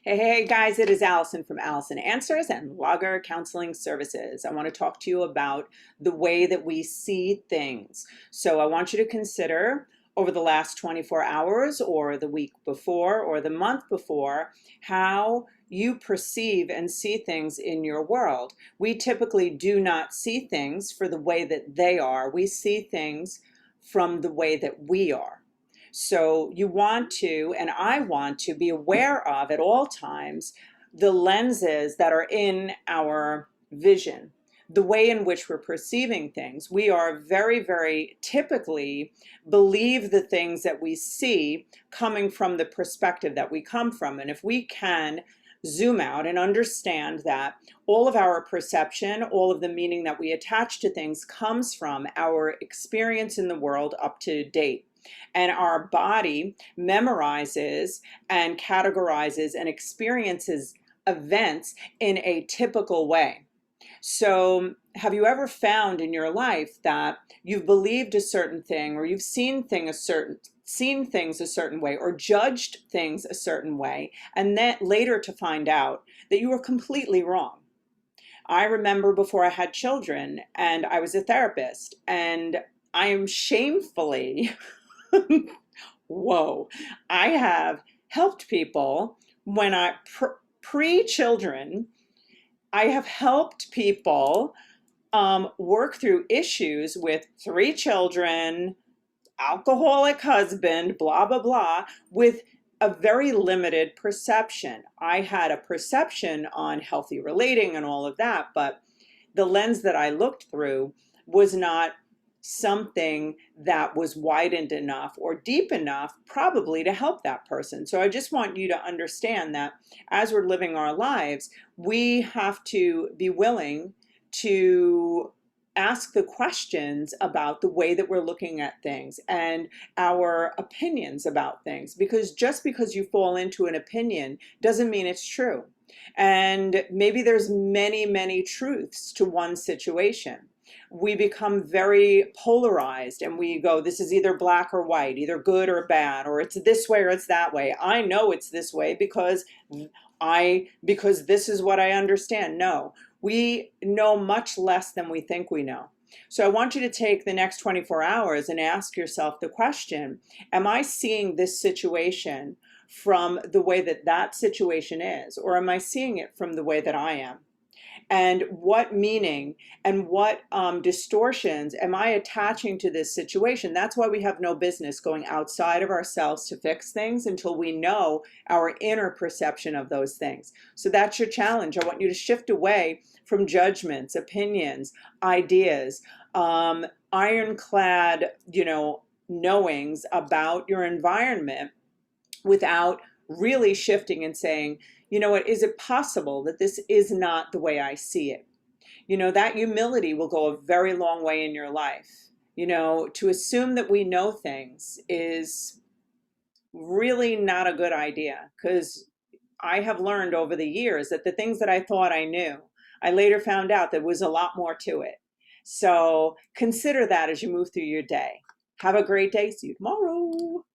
Hey guys, it is Allison from Allison Answers and Logger Counseling Services. I want to talk to you about the way that we see things. So I want you to consider over the last 24 hours or the week before or the month before how you perceive and see things in your world. We typically do not see things for the way that they are. We see things from the way that we are. So you want to, and I want to be aware of at all times the lenses that are in our vision, the way in which we're perceiving things. We are very typically believe the things that we see coming from the perspective that we come from. And if we can zoom out and understand that all of our perception, all of the meaning that we attach to things comes from our experience in the world up to date. And our body memorizes and categorizes and experiences events in a typical way. So have you ever found in your life that you've believed a certain thing, or you've seen things a certain way, or judged things a certain way, and then later to find out that you were completely wrong? I remember before I had children and I was a therapist, and I am shamefully whoa, I have helped people when pre-children, I have helped people work through issues with 3 children, alcoholic husband, blah, blah, blah, with a very limited perception. I had a perception on healthy relating and all of that, but the lens that I looked through was not something that was widened enough or deep enough probably to help that person. So I just want you to understand that as we're living our lives, we have to be willing to ask the questions about the way that we're looking at things and our opinions about things, because just because you fall into an opinion doesn't mean it's true. And maybe there's many truths to one situation. We become very polarized and we go, this is either black or white, either good or bad, or it's this way or it's that way. I know it's this way because this is what I understand. No, we know much less than we think we know. So I want you to take the next 24 hours and ask yourself the question, am I seeing this situation from the way that that situation is, or am I seeing it from the way that I am? And what meaning and what distortions am I attaching to this situation? That's why we have no business going outside of ourselves to fix things until we know our inner perception of those things. So that's your challenge. I want you to shift away from judgments, opinions, ideas, ironclad, knowings about your environment without really shifting and saying, you know what, is it possible that this is not the way I see it? That humility will go a very long way in your life. To assume that we know things is really not a good idea, because I have learned over the years that the things that I thought I knew, I later found out there was a lot more to it. So consider that as you move through your day. Have a great day. See you tomorrow.